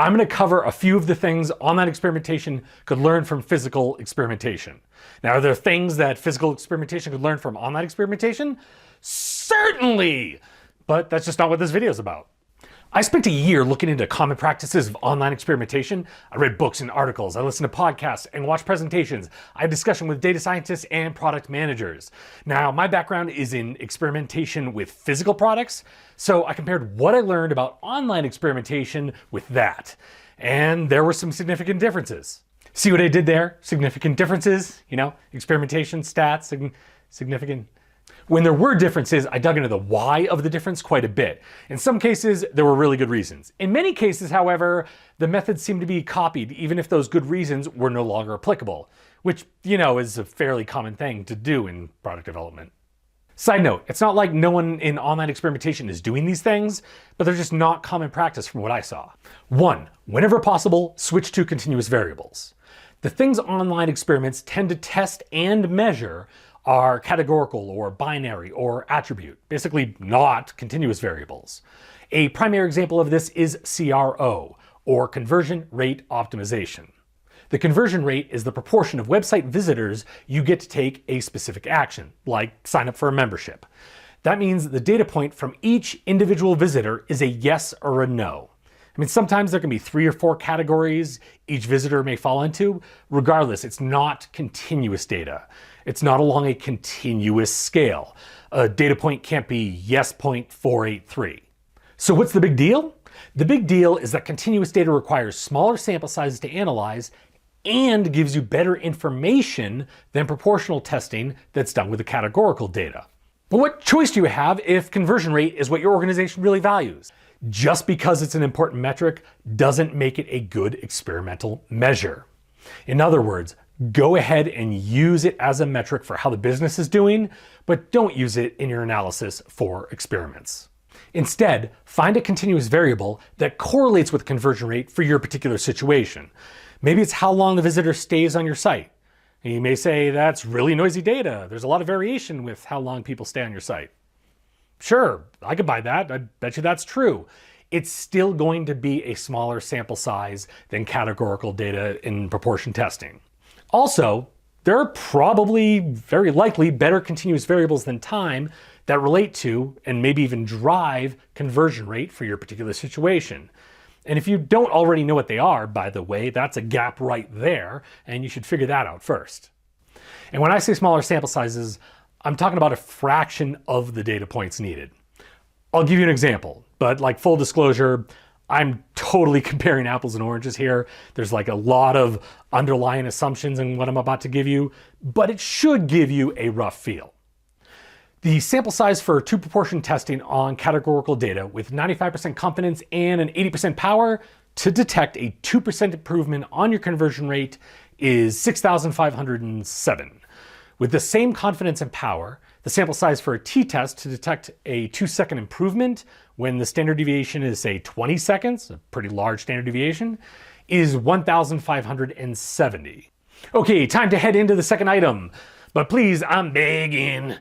I'm going to cover a few of the things online experimentation could learn from physical experimentation. Now, are there things that physical experimentation could learn from online experimentation? Certainly! But that's just not what this video is about. I spent a year looking into common practices of online experimentation. I read books and articles, I listened to podcasts and watched presentations. I had discussion with data scientists and product managers. Now, my background is in experimentation with physical products, so I compared what I learned about online experimentation with that. And there were some significant differences. See what I did there? Significant differences, experimentation stats, significant. When there were differences, I dug into the why of the difference quite a bit. In some cases, there were really good reasons. In many cases, however, the methods seemed to be copied, even if those good reasons were no longer applicable, which, is a fairly common thing to do in product development. Side note, it's not like no one in online experimentation is doing these things, but they're just not common practice from what I saw. 1, whenever possible, switch to continuous variables. The things online experiments tend to test and measure are categorical or binary or attribute, basically not continuous variables. A primary example of this is CRO, or conversion rate optimization. The conversion rate is the proportion of website visitors you get to take a specific action, like sign up for a membership. That means the data point from each individual visitor is a yes or a no. Sometimes there can be 3 or 4 categories each visitor may fall into. Regardless, it's not continuous data. It's not along a continuous scale. A data point can't be yes 0.483. So what's the big deal? The big deal is that continuous data requires smaller sample sizes to analyze and gives you better information than proportional testing that's done with the categorical data. But what choice do you have if conversion rate is what your organization really values? Just because it's an important metric doesn't make it a good experimental measure. In other words, go ahead and use it as a metric for how the business is doing, but don't use it in your analysis for experiments. Instead, find a continuous variable that correlates with conversion rate for your particular situation. Maybe it's how long the visitor stays on your site. And you may say, that's really noisy data. There's a lot of variation with how long people stay on your site. Sure, I could buy that. I bet you that's true. It's still going to be a smaller sample size than categorical data in proportion testing. Also, there are probably, very likely, better continuous variables than time that relate to and maybe even drive conversion rate for your particular situation. And if you don't already know what they are, by the way, that's a gap right there, and you should figure that out first. And when I say smaller sample sizes, I'm talking about a fraction of the data points needed. I'll give you an example, but like full disclosure, I'm totally comparing apples and oranges here. There's like a lot of underlying assumptions in what I'm about to give you, but it should give you a rough feel. The sample size for 2 proportion testing on categorical data with 95% confidence and an 80% power to detect a 2% improvement on your conversion rate is 6,507. With the same confidence and power, the sample size for a t-test to detect a 2-second improvement when the standard deviation is, say, 20 seconds, a pretty large standard deviation, is 1,570. Okay, time to head into the second item. But please, I'm begging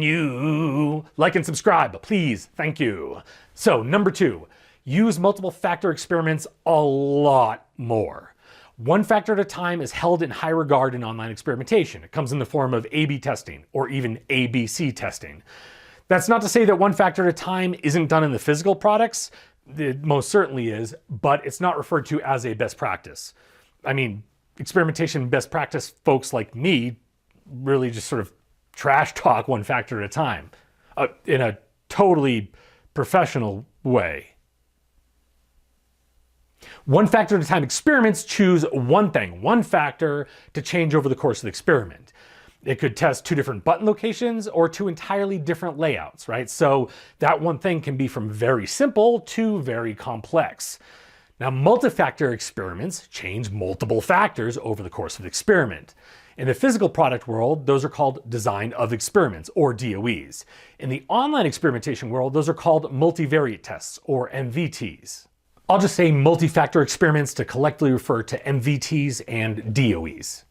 you, like and subscribe, please, thank you. So, number 2, use multiple factor experiments a lot more. 1 factor at a time is held in high regard in online experimentation. It comes in the form of A/B testing or even ABC testing. That's not to say that 1 factor at a time isn't done in the physical products. It most certainly is, but it's not referred to as a best practice. Experimentation best practice folks like me really just sort of trash talk 1 factor at a time in a totally professional way. 1 factor at a time experiments choose one thing, 1 factor to change over the course of the experiment. It could test 2 different button locations or 2 entirely different layouts, right? So that one thing can be from very simple to very complex. Now, multi-factor experiments change multiple factors over the course of the experiment. In the physical product world, those are called design of experiments, or DOEs. In the online experimentation world, those are called multivariate tests, or MVTs. I'll just say multi-factor experiments to collectively refer to MVTs and DOEs.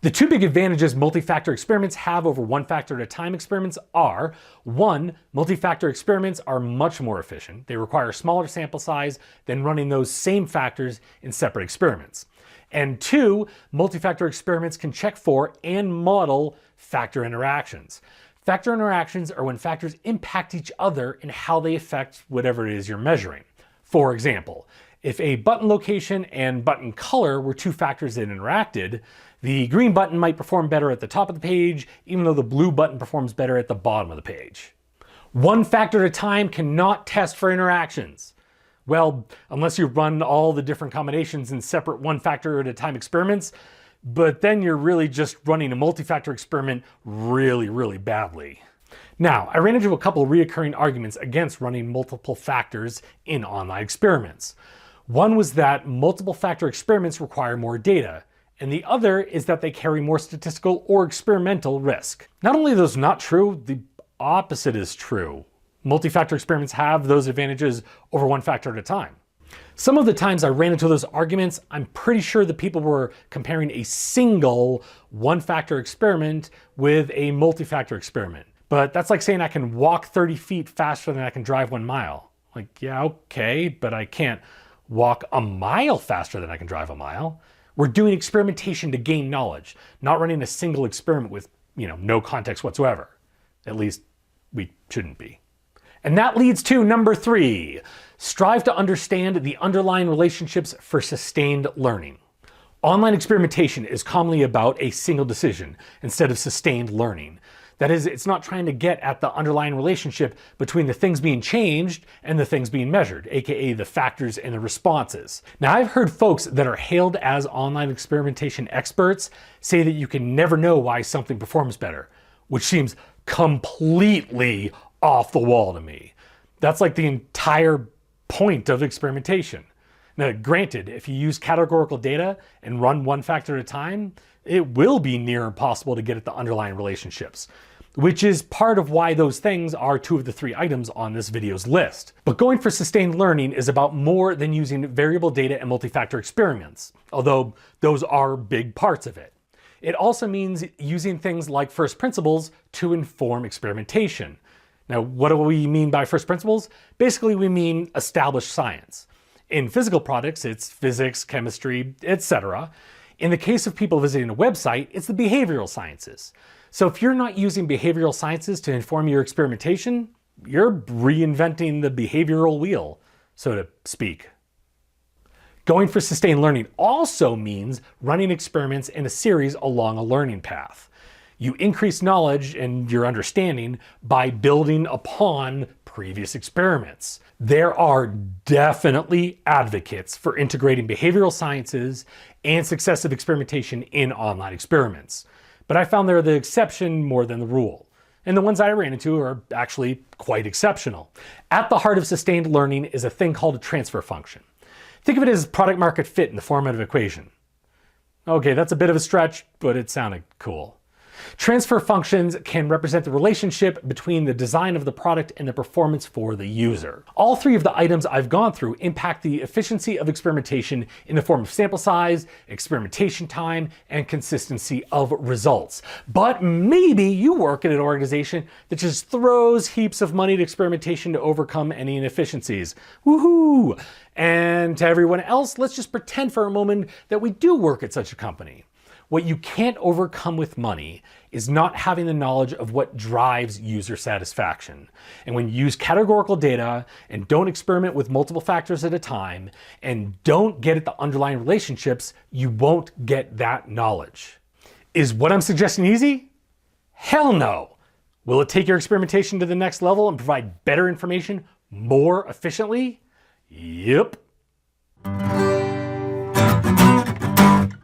The two big advantages multi-factor experiments have over one-factor at a time experiments are, one, multi-factor experiments are much more efficient. They require a smaller sample size than running those same factors in separate experiments. And two, multi-factor experiments can check for and model factor interactions. Factor interactions are when factors impact each other and how they affect whatever it is you're measuring. For example, if a button location and button color were two factors that interacted, the green button might perform better at the top of the page, even though the blue button performs better at the bottom of the page. One factor at a time cannot test for interactions. Well, unless you run all the different combinations in separate one factor at a time experiments, but then you're really just running a multi-factor experiment really, really badly. Now, I ran into a couple of reoccurring arguments against running multiple factors in online experiments. One was that multiple factor experiments require more data, and the other is that they carry more statistical or experimental risk. Not only are those not true, the opposite is true. Multi-factor experiments have those advantages over one factor at a time. Some of the times I ran into those arguments, I'm pretty sure that people were comparing a single one-factor experiment with a multi-factor experiment. But that's like saying I can walk 30 feet faster than I can drive 1 mile. Like, yeah, okay, but I can't walk a mile faster than I can drive a mile. We're doing experimentation to gain knowledge, not running a single experiment with, no context whatsoever. At least we shouldn't be. And that leads to number 3, strive to understand the underlying relationships for sustained learning. Online experimentation is commonly about a single decision instead of sustained learning. That is, it's not trying to get at the underlying relationship between the things being changed and the things being measured, aka the factors and the responses. Now, I've heard folks that are hailed as online experimentation experts say that you can never know why something performs better, which seems completely off the wall to me. That's like the entire point of experimentation. Now, granted, if you use categorical data and run one factor at a time, it will be near impossible to get at the underlying relationships, which is part of why those things are 2 of the 3 items on this video's list. But going for sustained learning is about more than using variable data and multi-factor experiments, although those are big parts of it. It also means using things like first principles to inform experimentation. Now, what do we mean by first principles? Basically, we mean established science. In physical products, it's physics, chemistry, etc. In the case of people visiting a website, it's the behavioral sciences. So if you're not using behavioral sciences to inform your experimentation, you're reinventing the behavioral wheel, so to speak. Going for sustained learning also means running experiments in a series along a learning path. You increase knowledge and your understanding by building upon previous experiments. There are definitely advocates for integrating behavioral sciences and successive experimentation in online experiments. But I found they're the exception more than the rule. And the ones I ran into are actually quite exceptional. At the heart of sustained learning is a thing called a transfer function. Think of it as product market fit in the form of an equation. Okay, that's a bit of a stretch, but it sounded cool. Transfer functions can represent the relationship between the design of the product and the performance for the user. All 3 of the items I've gone through impact the efficiency of experimentation in the form of sample size, experimentation time, and consistency of results. But maybe you work at an organization that just throws heaps of money at experimentation to overcome any inefficiencies. Woohoo! And to everyone else, let's just pretend for a moment that we do work at such a company. What you can't overcome with money is not having the knowledge of what drives user satisfaction. And when you use categorical data and don't experiment with multiple factors at a time and don't get at the underlying relationships, you won't get that knowledge. Is what I'm suggesting easy? Hell no. Will it take your experimentation to the next level and provide better information more efficiently? Yep.